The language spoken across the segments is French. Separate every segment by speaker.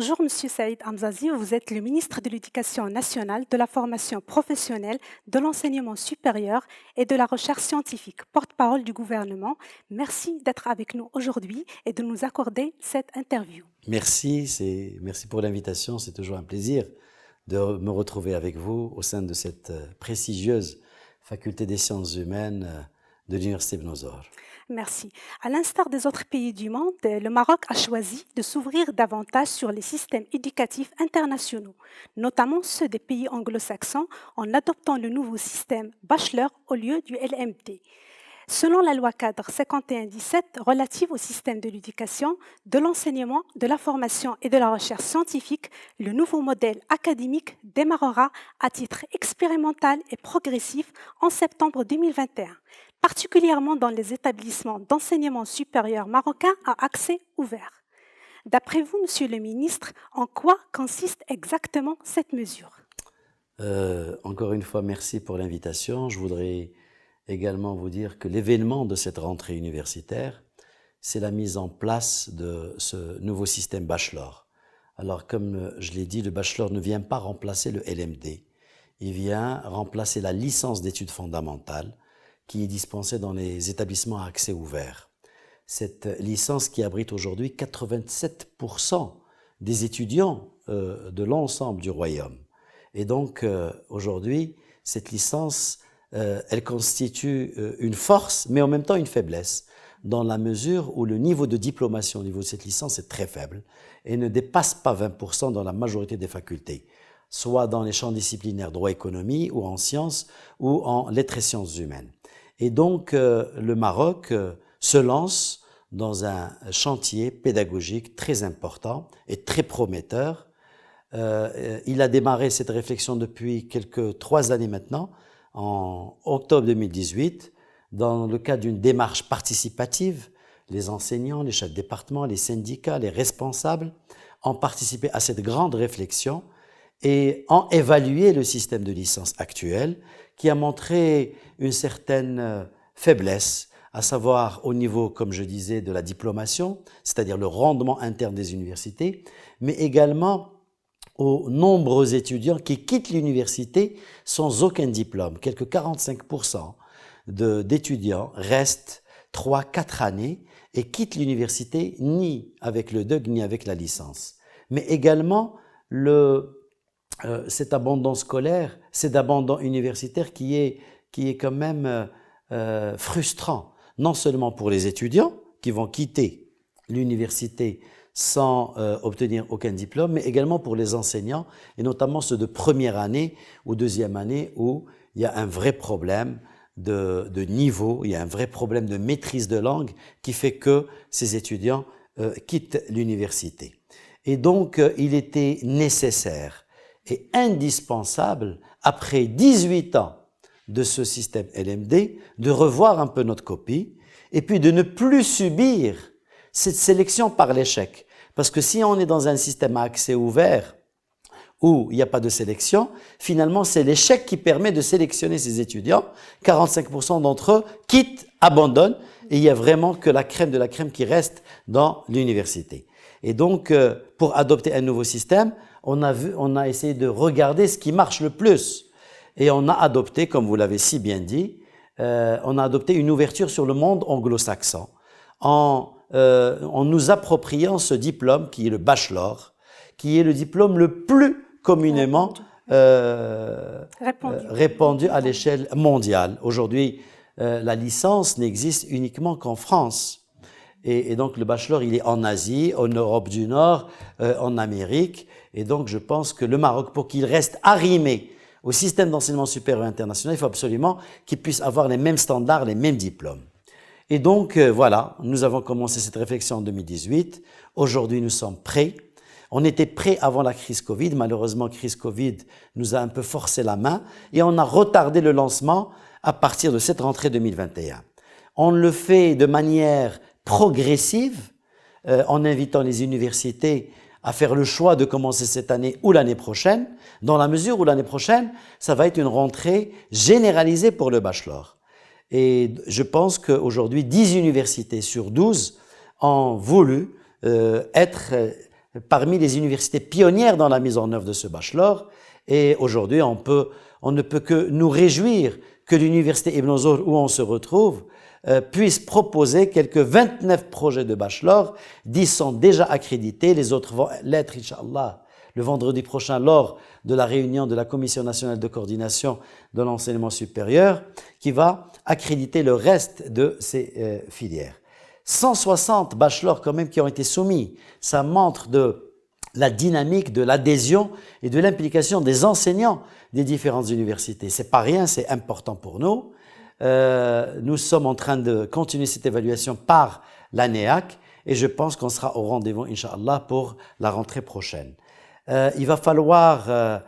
Speaker 1: Bonjour Monsieur Saïd Hamzazi, vous êtes le ministre de l'Éducation nationale, de la formation professionnelle, de l'enseignement supérieur et de la recherche scientifique, porte-parole du gouvernement. Merci d'être avec nous aujourd'hui et de nous accorder cette interview.
Speaker 2: Merci pour l'invitation, c'est toujours un plaisir de me retrouver avec vous au sein de cette prestigieuse faculté des sciences humaines de l'Université Ibn Zahra.
Speaker 1: Merci. À l'instar des autres pays du monde, le Maroc a choisi de s'ouvrir davantage sur les systèmes éducatifs internationaux, notamment ceux des pays anglo-saxons, en adoptant le nouveau système bachelor au lieu du LMD. Selon la loi cadre 51-17 relative au système de l'éducation, de l'enseignement, de la formation et de la recherche scientifique, le nouveau modèle académique démarrera à titre expérimental et progressif en septembre 2021, particulièrement dans les établissements d'enseignement supérieur marocains à accès ouvert. D'après vous, Monsieur le ministre, en quoi consiste exactement cette mesure?
Speaker 2: Encore une fois, merci pour l'invitation. Je voudrais également vous dire que l'événement de cette rentrée universitaire, c'est la mise en place de ce nouveau système bachelor. Alors, comme je l'ai dit, le bachelor ne vient pas remplacer le LMD. Il vient remplacer la licence d'études fondamentales qui est dispensée dans les établissements à accès ouvert. Cette licence qui abrite aujourd'hui 87% des étudiants de l'ensemble du royaume. Et donc, aujourd'hui, cette licence elle constitue une force, mais en même temps une faiblesse, dans la mesure où le niveau de diplomation au niveau de cette licence est très faible et ne dépasse pas 20% dans la majorité des facultés, soit dans les champs disciplinaires droit-économie ou en sciences ou en lettres et sciences humaines. Et donc, le Maroc se lance dans un chantier pédagogique très important et très prometteur. Il a démarré cette réflexion depuis 3 années maintenant, en octobre 2018, dans le cadre d'une démarche participative. Les enseignants, les chefs de département, les syndicats, les responsables ont participé à cette grande réflexion et ont évalué le système de licence actuel qui a montré une certaine faiblesse, à savoir au niveau, comme je disais, de la diplomation, c'est-à-dire le rendement interne des universités, mais également aux nombreux étudiants qui quittent l'université sans aucun diplôme. Quelques 45% d'étudiants restent 3-4 années et quittent l'université ni avec le DUG ni avec la licence. Mais également cet abandon scolaire, cet abandon universitaire qui est quand même frustrant, non seulement pour les étudiants qui vont quitter l'université sans obtenir aucun diplôme, mais également pour les enseignants, et notamment ceux de première année ou deuxième année, où il y a un vrai problème de niveau, il y a un vrai problème de maîtrise de langue qui fait que ces étudiants quittent l'université. Et donc, il était nécessaire et indispensable, après 18 ans de ce système LMD, de revoir un peu notre copie, et puis de ne plus subir cette sélection par l'échec. Parce que si on est dans un système à accès ouvert où il n'y a pas de sélection, finalement c'est l'échec qui permet de sélectionner ces étudiants. 45% d'entre eux quittent, abandonnent, et il n'y a vraiment que la crème de la crème qui reste dans l'université. Et donc, pour adopter un nouveau système, on a essayé de regarder ce qui marche le plus. Et on a adopté, comme vous l'avez si bien dit, on a adopté une ouverture sur le monde anglo-saxon en nous appropriant ce diplôme qui est le bachelor, qui est le diplôme le plus communément répandu à l'échelle mondiale. Aujourd'hui, la licence n'existe uniquement qu'en France. Et donc le bachelor, il est en Asie, en Europe du Nord, en Amérique. Et donc je pense que le Maroc, pour qu'il reste arrimé au système d'enseignement supérieur international, il faut absolument qu'il puisse avoir les mêmes standards, les mêmes diplômes. Et donc, voilà, nous avons commencé cette réflexion en 2018. Aujourd'hui, nous sommes prêts. On était prêts avant la crise Covid. Malheureusement, la crise Covid nous a un peu forcé la main et on a retardé le lancement à partir de cette rentrée 2021. On le fait de manière progressive, en invitant les universités à faire le choix de commencer cette année ou l'année prochaine, dans la mesure où l'année prochaine, ça va être une rentrée généralisée pour le bachelor. Et je pense qu'aujourd'hui, 10 universités sur 12 ont voulu être parmi les universités pionnières dans la mise en œuvre de ce bachelor. Et aujourd'hui, on ne peut que nous réjouir que l'université Ibn Zohr, où on se retrouve, puisse proposer quelques 29 projets de bachelor. 10 sont déjà accrédités, les autres vont l'être, Inch'Allah, le vendredi prochain lors de la réunion de la Commission nationale de coordination de l'enseignement supérieur, qui va accréditer le reste de ces filières. 160 bachelors quand même qui ont été soumis. Ça montre de la dynamique, de l'adhésion et de l'implication des enseignants des différentes universités. C'est pas rien, c'est important pour nous. Nous sommes en train de continuer cette évaluation par l'ANEAC et je pense qu'on sera au rendez-vous, Inch'Allah, pour la rentrée prochaine. Il va falloir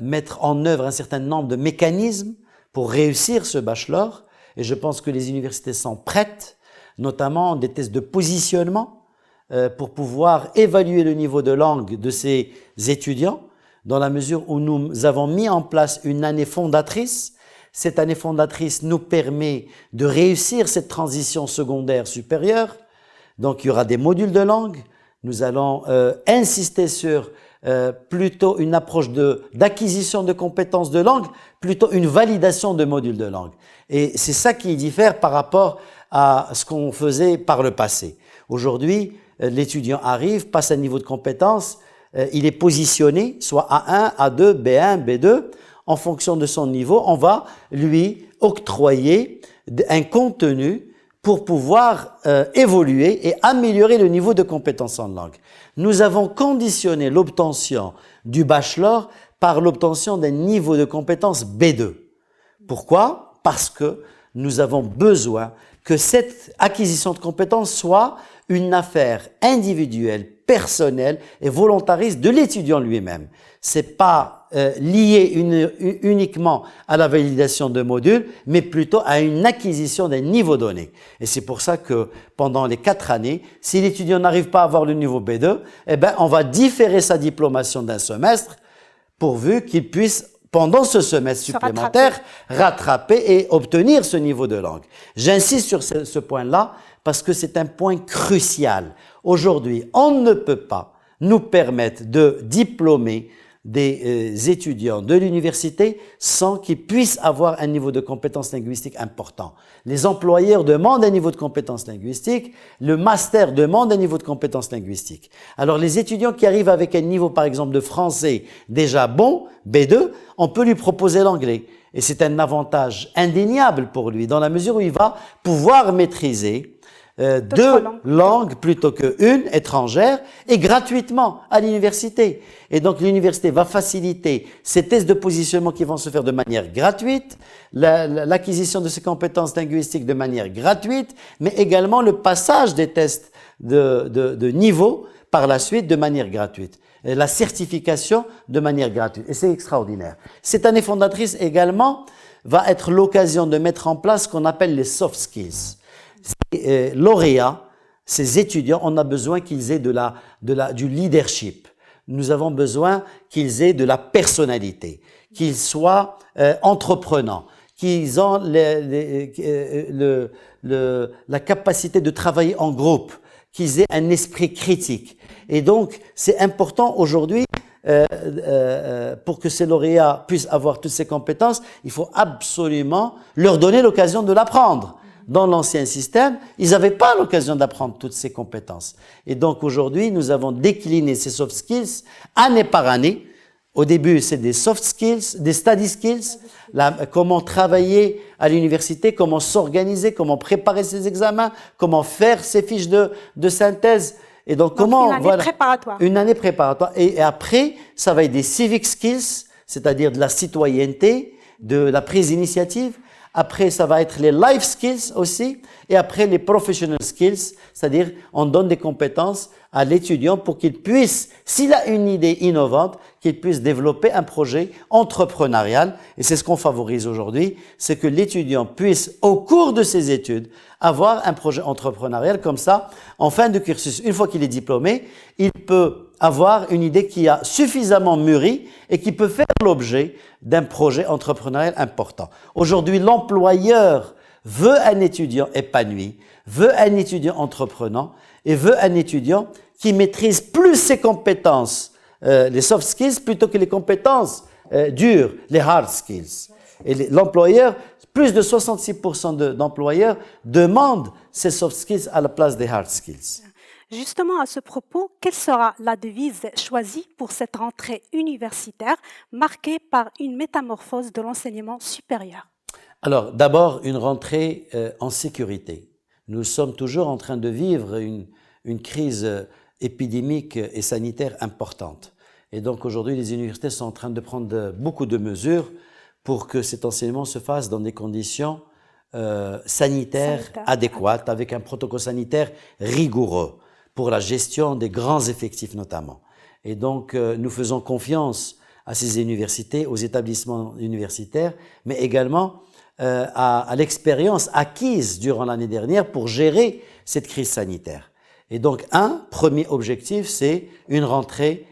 Speaker 2: mettre en œuvre un certain nombre de mécanismes pour réussir ce bachelor et je pense que les universités sont prêtes, notamment des tests de positionnement pour pouvoir évaluer le niveau de langue de ces étudiants dans la mesure où nous avons mis en place une année fondatrice. Cette année fondatrice nous permet de réussir cette transition secondaire supérieure. Donc, il y aura des modules de langue. Nous allons insister sur plutôt une approche d'acquisition de compétences de langue, plutôt une validation de modules de langue. Et c'est ça qui diffère par rapport à ce qu'on faisait par le passé. Aujourd'hui, l'étudiant arrive, passe un niveau de compétence, il est positionné, soit A1, A2, B1, B2. En fonction de son niveau, on va lui octroyer un contenu pour pouvoir évoluer et améliorer le niveau de compétence en langue. Nous avons conditionné l'obtention du bachelor par l'obtention d'un niveau de compétence B2. Pourquoi? Parce que nous avons besoin que cette acquisition de compétences soit une affaire individuelle, personnelle et volontariste de l'étudiant lui-même. C'est pas lié uniquement à la validation de modules, mais plutôt à une acquisition d'un niveau donné. Et c'est pour ça que pendant les 4 années, si l'étudiant n'arrive pas à avoir le niveau B2, eh ben, on va différer sa diplomation d'un semestre pourvu qu'il puisse pendant ce semestre supplémentaire, rattraper et obtenir ce niveau de langue. J'insiste sur ce point-là parce que c'est un point crucial. Aujourd'hui, on ne peut pas nous permettre de diplômer des étudiants de l'université sans qu'ils puissent avoir un niveau de compétence linguistique important. Les employeurs demandent un niveau de compétence linguistique, le master demande un niveau de compétence linguistique. Alors les étudiants qui arrivent avec un niveau par exemple de français déjà bon, B2, on peut lui proposer l'anglais. Et c'est un avantage indéniable pour lui dans la mesure où il va pouvoir maîtriser 2 langues plutôt qu'une étrangère et gratuitement à l'université. Et donc l'université va faciliter ces tests de positionnement qui vont se faire de manière gratuite, l'acquisition de ces compétences linguistiques de manière gratuite, mais également le passage des tests de niveau par la suite de manière gratuite. Et la certification de manière gratuite. Et c'est extraordinaire. Cette année fondatrice également va être l'occasion de mettre en place ce qu'on appelle les soft skills. Ces lauréats, ces étudiants, on a besoin qu'ils aient du leadership. Nous avons besoin qu'ils aient de la personnalité, qu'ils soient entreprenants, qu'ils ont la capacité de travailler en groupe, qu'ils aient un esprit critique. Et donc, c'est important aujourd'hui, pour que ces lauréats puissent avoir toutes ces compétences, il faut absolument leur donner l'occasion de l'apprendre. Dans l'ancien système, ils n'avaient pas l'occasion d'apprendre toutes ces compétences. Et donc aujourd'hui, nous avons décliné ces soft skills année par année. Au début, c'est des soft skills, des study skills, comment travailler à l'université, comment s'organiser, comment préparer ses examens, comment faire ses fiches de synthèse. Et donc comment,
Speaker 1: une année préparatoire.
Speaker 2: Une année préparatoire. Et après, ça va être des civic skills, c'est-à-dire de la citoyenneté, de la prise d'initiative. Après, ça va être les life skills aussi. Et après, les professional skills, c'est-à-dire on donne des compétences à l'étudiant pour qu'il puisse, s'il a une idée innovante, qu'il puisse développer un projet entrepreneurial. Et c'est ce qu'on favorise aujourd'hui, c'est que l'étudiant puisse, au cours de ses études, avoir un projet entrepreneurial comme ça. En fin de cursus, une fois qu'il est diplômé, il peut avoir une idée qui a suffisamment mûri et qui peut faire l'objet d'un projet entrepreneurial important. Aujourd'hui, l'employeur veut un étudiant épanoui, veut un étudiant entreprenant et veut un étudiant qui maîtrise plus ses compétences, les soft skills, plutôt que les compétences dures, les hard skills. Et l'employeur, plus de 66% d'employeurs demandent ces soft skills à la place des hard skills.
Speaker 1: Justement, à ce propos, quelle sera la devise choisie pour cette rentrée universitaire marquée par une métamorphose de l'enseignement supérieur?
Speaker 2: Alors, d'abord, une rentrée en sécurité. Nous sommes toujours en train de vivre une crise épidémique et sanitaire importante. Et donc, aujourd'hui, les universités sont en train de prendre beaucoup de mesures pour que cet enseignement se fasse dans des conditions sanitaires adéquates, avec un protocole sanitaire rigoureux pour la gestion des grands effectifs notamment. Et donc, nous faisons confiance à ces universités, aux établissements universitaires, mais également à l'expérience acquise durant l'année dernière pour gérer cette crise sanitaire. Et donc, un premier objectif, c'est une rentrée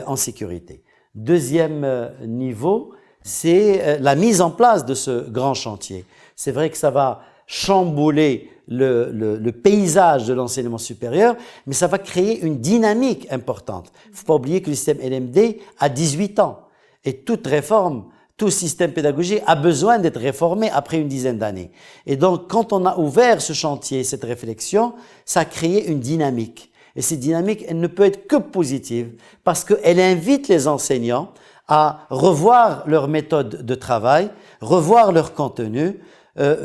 Speaker 2: en sécurité. Deuxième niveau, c'est la mise en place de ce grand chantier. C'est vrai que ça va chambouler le paysage de l'enseignement supérieur, mais ça va créer une dynamique importante. Il ne faut pas oublier que le système LMD a 18 ans et toute réforme, tout système pédagogique a besoin d'être réformé après une dizaine d'années. Et donc, quand on a ouvert ce chantier, cette réflexion, ça a créé une dynamique. Et cette dynamique, elle ne peut être que positive parce qu'elle invite les enseignants à revoir leur méthode de travail, revoir leur contenu,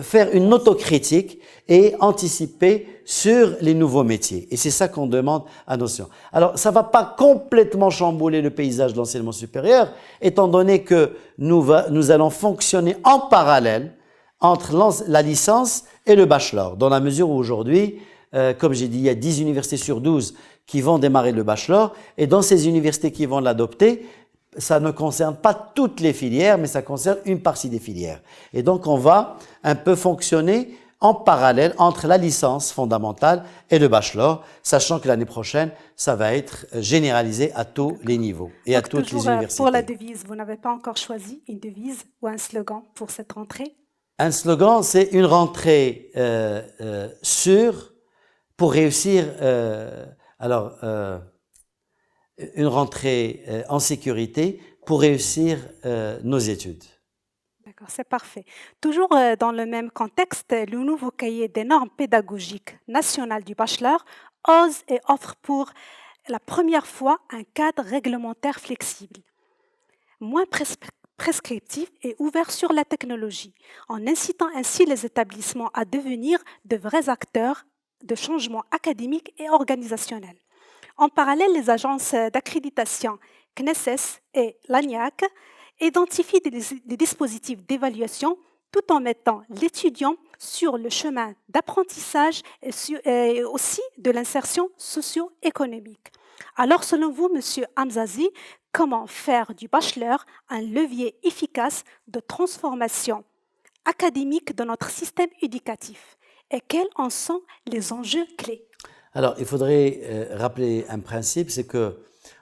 Speaker 2: faire une autocritique et anticiper sur les nouveaux métiers. Et c'est ça qu'on demande à nos enseignants. Alors, ça ne va pas complètement chambouler le paysage de l'enseignement supérieur, étant donné que nous allons fonctionner en parallèle entre la licence et le bachelor, dans la mesure où aujourd'hui, comme j'ai dit, il y a 10 universités sur 12 qui vont démarrer le bachelor, et dans ces universités qui vont l'adopter, ça ne concerne pas toutes les filières, mais ça concerne une partie des filières. Et donc, on va un peu fonctionner en parallèle entre la licence fondamentale et le bachelor, sachant que l'année prochaine, ça va être généralisé à tous les niveaux et à toutes les universités.
Speaker 1: Pour la devise, vous n'avez pas encore choisi une devise ou un slogan pour cette rentrée?
Speaker 2: Un slogan, c'est une rentrée sûre pour réussir. Une rentrée en sécurité pour réussir nos études.
Speaker 1: D'accord, c'est parfait. Toujours dans le même contexte, le nouveau cahier des normes pédagogiques nationales du bachelor ose et offre pour la première fois un cadre réglementaire flexible, moins prescriptif et ouvert sur la technologie, en incitant ainsi les établissements à devenir de vrais acteurs de changement académique et organisationnel. En parallèle, les agences d'accréditation CNESES et l'ANIAC identifient des dispositifs d'évaluation tout en mettant l'étudiant sur le chemin d'apprentissage et aussi de l'insertion socio-économique. Alors, selon vous, Monsieur Hamzazi, comment faire du bachelor un levier efficace de transformation académique de notre système éducatif et quels en sont les enjeux clés?
Speaker 2: Alors, il faudrait rappeler un principe, c'est que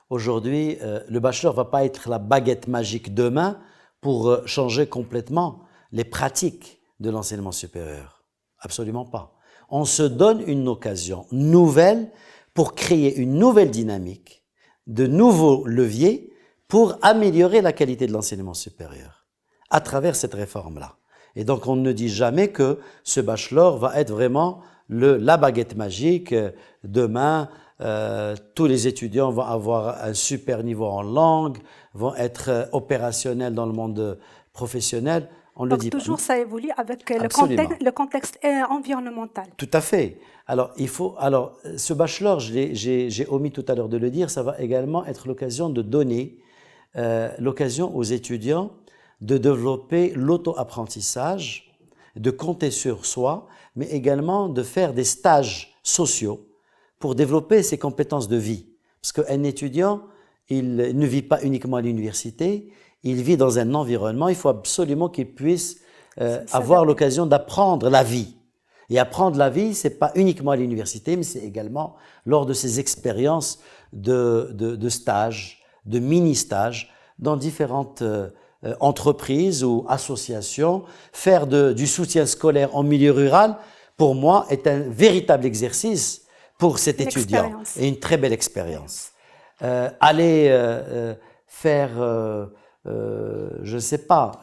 Speaker 2: aujourd'hui, le bachelor ne va pas être la baguette magique demain pour changer complètement les pratiques de l'enseignement supérieur. Absolument pas. On se donne une occasion nouvelle pour créer une nouvelle dynamique, de nouveaux leviers pour améliorer la qualité de l'enseignement supérieur à travers cette réforme-là. Et donc, on ne dit jamais que ce bachelor va être vraiment la baguette magique. Demain, tous les étudiants vont avoir un super niveau en langue, vont être opérationnels dans le monde professionnel. On
Speaker 1: Donc
Speaker 2: le dit
Speaker 1: toujours
Speaker 2: pas.
Speaker 1: Ça évolue avec le contexte environnemental.
Speaker 2: Tout à fait. Alors, ce bachelor, j'ai omis tout à l'heure de le dire, ça va également être l'occasion de donner l'occasion aux étudiants de développer l'auto-apprentissage, de compter sur soi, mais également de faire des stages sociaux pour développer ses compétences de vie. Parce qu'un étudiant, il ne vit pas uniquement à l'université, il vit dans un environnement, il faut absolument qu'il puisse avoir l'occasion d'apprendre la vie. Et apprendre la vie, c'est pas uniquement à l'université, mais c'est également lors de ces expériences de stages, de mini-stages, dans différentes entreprises ou associations. Faire du soutien scolaire en milieu rural, pour moi, est un véritable exercice pour cet
Speaker 1: Une
Speaker 2: étudiant
Speaker 1: expérience.
Speaker 2: et une très belle expérience. Aller faire, je ne sais pas,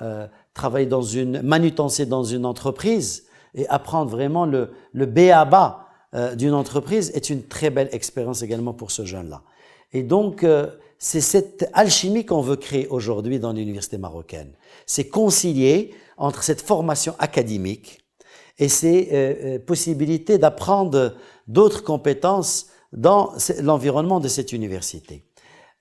Speaker 2: travailler dans une manutention dans une entreprise et apprendre vraiment le b.a.-ba d'une entreprise est une très belle expérience également pour ce jeune-là. Et donc, c'est cette alchimie qu'on veut créer aujourd'hui dans l'université marocaine. C'est concilier entre cette formation académique et ces possibilités d'apprendre d'autres compétences dans l'environnement de cette université.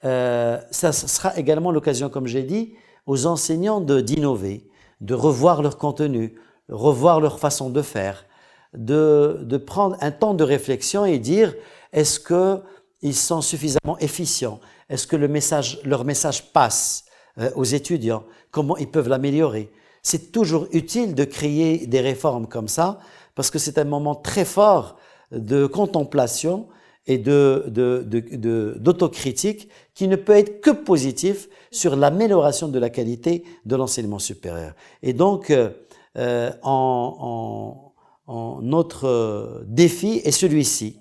Speaker 2: Ça sera également l'occasion, comme j'ai dit, aux enseignants d'innover, de revoir leur contenu, revoir leur façon de faire, de prendre un temps de réflexion et dire est-ce qu'ils sont suffisamment efficients, est-ce que leur message passe aux étudiants, comment ils peuvent l'améliorer. C'est toujours utile de créer des réformes comme ça parce que c'est un moment très fort de contemplation et d'autocritique qui ne peut être que positif sur l'amélioration de la qualité de l'enseignement supérieur. Et donc, notre défi est celui-ci,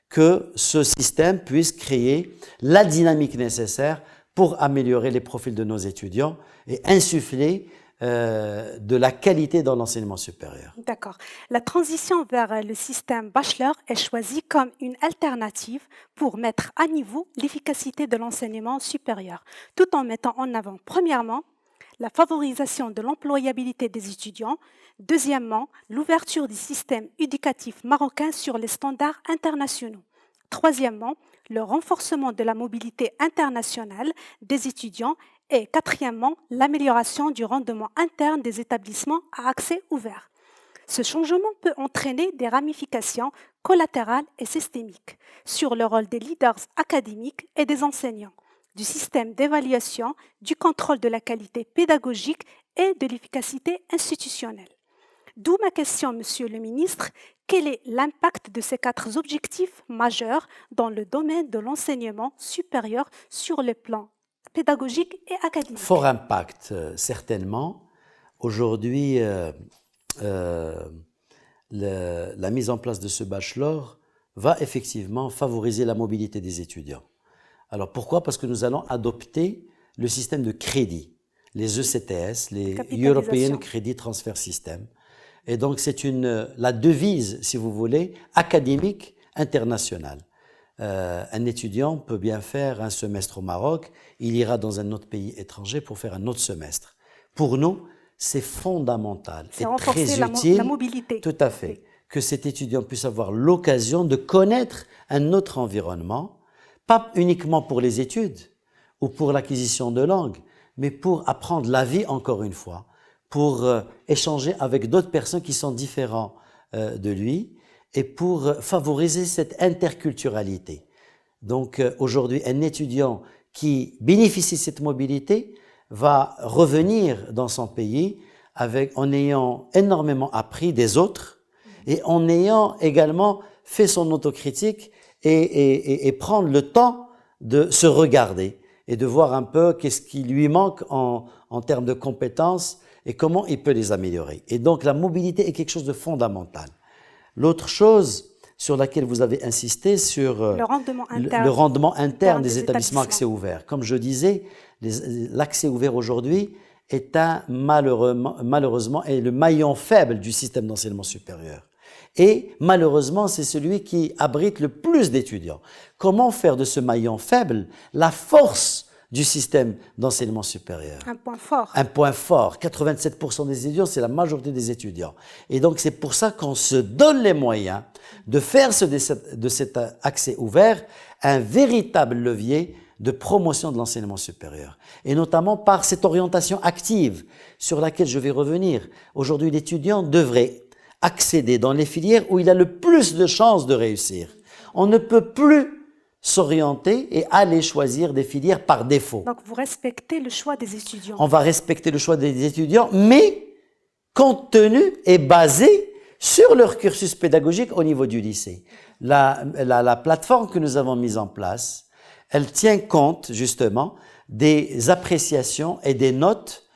Speaker 2: que ce système puisse créer la dynamique nécessaire pour améliorer les profils de nos étudiants et insuffler de la qualité dans l'enseignement supérieur.
Speaker 1: D'accord. La transition vers le système bachelor est choisie comme une alternative pour mettre à niveau l'efficacité de l'enseignement supérieur, tout en mettant en avant, premièrement, la favorisation de l'employabilité des étudiants, deuxièmement, l'ouverture du système éducatif marocain sur les standards internationaux, troisièmement, le renforcement de la mobilité internationale des étudiants et quatrièmement, l'amélioration du rendement interne des établissements à accès ouvert. Ce changement peut entraîner des ramifications collatérales et systémiques sur le rôle des leaders académiques et des enseignants, du système d'évaluation, du contrôle de la qualité pédagogique et de l'efficacité institutionnelle. D'où ma question, Monsieur le Ministre, quel est l'impact de ces 4 objectifs majeurs dans le domaine de l'enseignement supérieur sur le plan pédagogique et académique?
Speaker 2: Fort impact, certainement. Aujourd'hui, la mise en place de ce bachelor va effectivement favoriser la mobilité des étudiants. Alors pourquoi? Parce que nous allons adopter le système de crédit, les ECTS, les European Credit Transfer System. Et donc c'est la devise, si vous voulez, académique internationale. Un étudiant peut bien faire un semestre au Maroc, il ira dans un autre pays étranger pour faire un autre semestre. Pour nous, c'est fondamental et très utile,
Speaker 1: la mobilité.
Speaker 2: Tout à fait, que cet étudiant puisse avoir l'occasion de connaître un autre environnement, pas uniquement pour les études ou pour l'acquisition de langue, mais pour apprendre la vie encore une fois, pour échanger avec d'autres personnes qui sont différentes de lui et pour favoriser cette interculturalité. Donc aujourd'hui, un étudiant qui bénéficie de cette mobilité va revenir dans son pays en ayant énormément appris des autres et en ayant également fait son autocritique et prendre le temps de se regarder et de voir un peu qu'est-ce qui lui manque en termes de compétences et comment il peut les améliorer. Et donc la mobilité est quelque chose de fondamental. L'autre chose sur laquelle vous avez insisté, sur
Speaker 1: le
Speaker 2: rendement interne des établissements accès ouvert. Comme je disais, l'accès ouvert aujourd'hui est malheureusement est le maillon faible du système d'enseignement supérieur. Et malheureusement, c'est celui qui abrite le plus d'étudiants. Comment faire de ce maillon faible la force du système d'enseignement supérieur?
Speaker 1: Un point fort.
Speaker 2: Un point fort. 87% des étudiants, c'est la majorité des étudiants. Et donc, c'est pour ça qu'on se donne les moyens de faire de cet accès ouvert un véritable levier de promotion de l'enseignement supérieur. Et notamment par cette orientation active sur laquelle je vais revenir. Aujourd'hui, l'étudiant devrait accéder dans les filières où il a le plus de chances de réussir. On ne peut plus s'orienter et aller choisir des filières par défaut.
Speaker 1: Donc vous respectez le choix des étudiants.
Speaker 2: On va respecter le choix des étudiants, mais compte tenu et basé sur leur cursus pédagogique au niveau du lycée. La plateforme que nous avons mise en place, elle tient compte justement des appréciations et des notes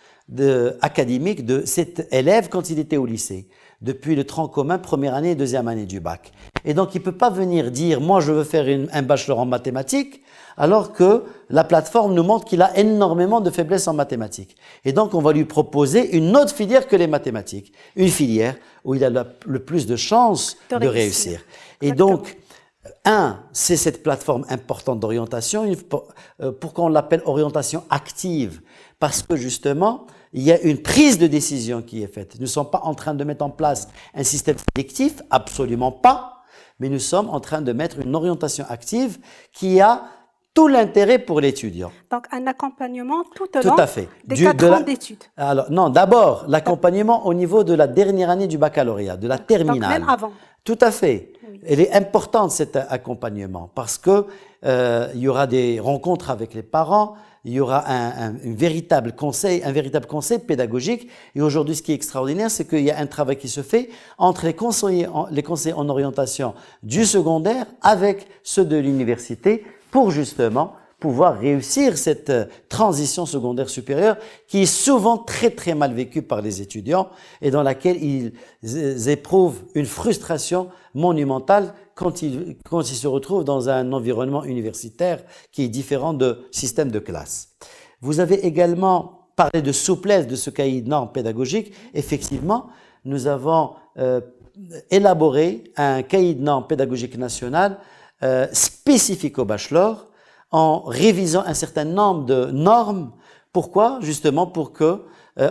Speaker 2: académiques de cet élève quand il était au lycée. depuis le tronc commun, première année et deuxième année du bac. Et donc, il ne peut pas venir dire « moi, je veux faire un bachelor en mathématiques », alors que la plateforme nous montre qu'il a énormément de faiblesses en mathématiques. Et donc, on va lui proposer une autre filière que les mathématiques, une filière où il a le plus de chances de réussir. Et donc, c'est cette plateforme importante d'orientation. Pourquoi on l'appelle orientation active? Parce que justement, il y a une prise de décision qui est faite. Nous ne sommes pas en train de mettre en place un système sélectif, absolument pas, mais nous sommes en train de mettre une orientation active qui a tout l'intérêt pour l'étudiant.
Speaker 1: Donc, un accompagnement tout au long des 4 ans d'études.
Speaker 2: Alors, non, d'abord, l'accompagnement au niveau de la dernière année du baccalauréat, de la terminale.
Speaker 1: Donc, même avant.
Speaker 2: Tout à fait. Oui. Elle est importante, cet accompagnement, parce que il y aura des rencontres avec les parents, il y aura un véritable conseil pédagogique. Et aujourd'hui, ce qui est extraordinaire, c'est qu'il y a un travail qui se fait entre les conseillers en orientation du secondaire avec ceux de l'université pour justement pouvoir réussir cette transition secondaire supérieure qui est souvent très très mal vécue par les étudiants et dans laquelle ils éprouvent une frustration monumentale quand ils se retrouvent dans un environnement universitaire qui est différent de système de classe. Vous avez également parlé de souplesse de ce cahier de normes pédagogique. Effectivement, nous avons élaboré un cahier de normes pédagogique national spécifique au bachelor en révisant un certain nombre de normes. Pourquoi? Justement pour que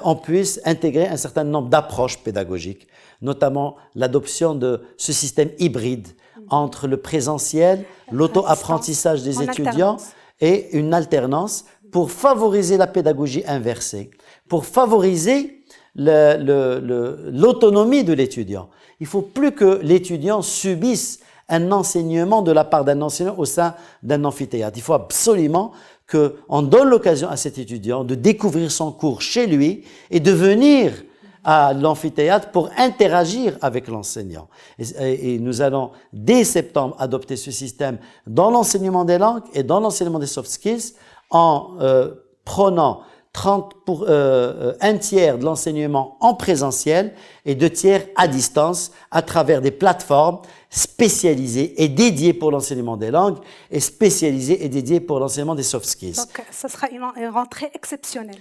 Speaker 2: on puisse intégrer un certain nombre d'approches pédagogiques, notamment l'adoption de ce système hybride entre le présentiel, l'auto-apprentissage des étudiants et une alternance pour favoriser la pédagogie inversée, pour favoriser l'autonomie de l'étudiant. Il ne faut plus que l'étudiant subisse un enseignement de la part d'un enseignant au sein d'un amphithéâtre. Il faut absolument qu'on donne l'occasion à cet étudiant de découvrir son cours chez lui et de venir à l'amphithéâtre pour interagir avec l'enseignant. Et nous allons, dès septembre, adopter ce système dans l'enseignement des langues et dans l'enseignement des soft skills en prenant un tiers de l'enseignement en présentiel et 2 tiers à distance à travers des plateformes spécialisées et dédiées pour l'enseignement des langues et spécialisées et dédiées pour l'enseignement des soft skills.
Speaker 1: Donc, ce sera une rentrée exceptionnelle.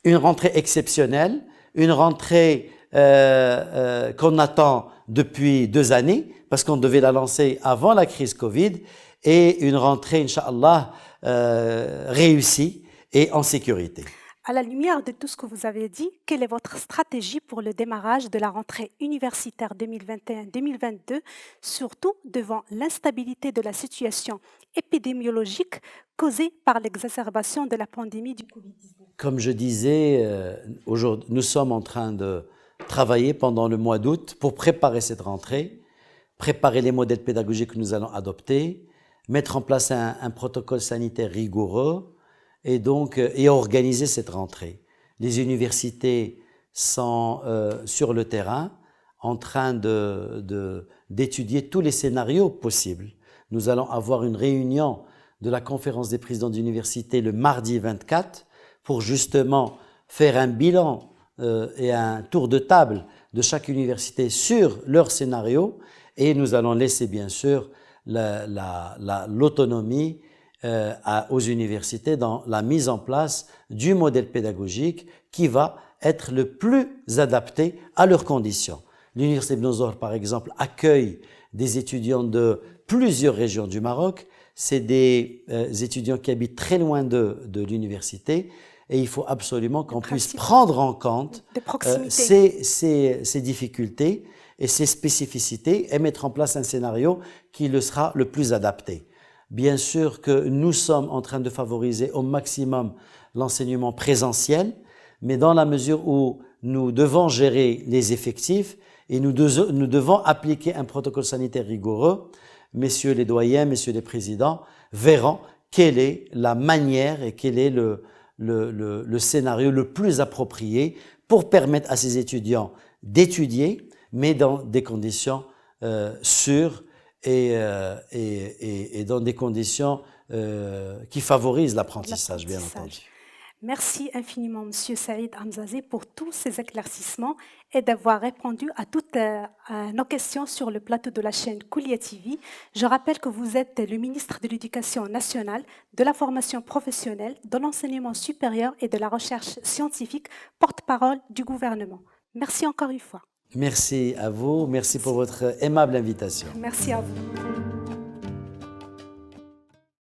Speaker 2: Une rentrée exceptionnelle, une rentrée qu'on attend depuis 2 années parce qu'on devait la lancer avant la crise Covid et une rentrée, Inch'Allah, réussie et en sécurité.
Speaker 1: À la lumière de tout ce que vous avez dit, quelle est votre stratégie pour le démarrage de la rentrée universitaire 2021-2022, surtout devant l'instabilité de la situation épidémiologique causée par l'exacerbation de la pandémie du Covid-19?
Speaker 2: Comme je disais, aujourd'hui, nous sommes en train de travailler pendant le mois d'août pour préparer cette rentrée, préparer les modèles pédagogiques que nous allons adopter, mettre en place un protocole sanitaire rigoureux, et organiser cette rentrée. Les universités sont sur le terrain en train d'étudier tous les scénarios possibles. Nous allons avoir une réunion de la conférence des présidents d'université le mardi 24 pour justement faire un bilan et un tour de table de chaque université sur leur scénario et nous allons laisser bien sûr l'autonomie aux universités dans la mise en place du modèle pédagogique qui va être le plus adapté à leurs conditions. L'Université Ibn Zohr, par exemple, accueille des étudiants de plusieurs régions du Maroc. C'est des étudiants qui habitent très loin de l'université et il faut absolument qu'on puisse prendre en compte ces difficultés et ces spécificités et mettre en place un scénario qui le sera le plus adapté. Bien sûr que nous sommes en train de favoriser au maximum l'enseignement présentiel, mais dans la mesure où nous devons gérer les effectifs et nous devons appliquer un protocole sanitaire rigoureux, messieurs les doyens, messieurs les présidents verront quelle est la manière et quel est le scénario le plus approprié pour permettre à ces étudiants d'étudier, mais dans des conditions sûres et dans des conditions qui favorisent l'apprentissage, bien entendu.
Speaker 1: Merci infiniment, Monsieur Saïd Hamzazi, pour tous ces éclaircissements et d'avoir répondu à toutes nos questions sur le plateau de la chaîne Koulia TV. Je rappelle que vous êtes le ministre de l'Éducation nationale, de la formation professionnelle, de l'enseignement supérieur et de la recherche scientifique, porte-parole du gouvernement. Merci encore une fois.
Speaker 2: Merci à vous, merci pour votre aimable invitation.
Speaker 1: Merci à vous.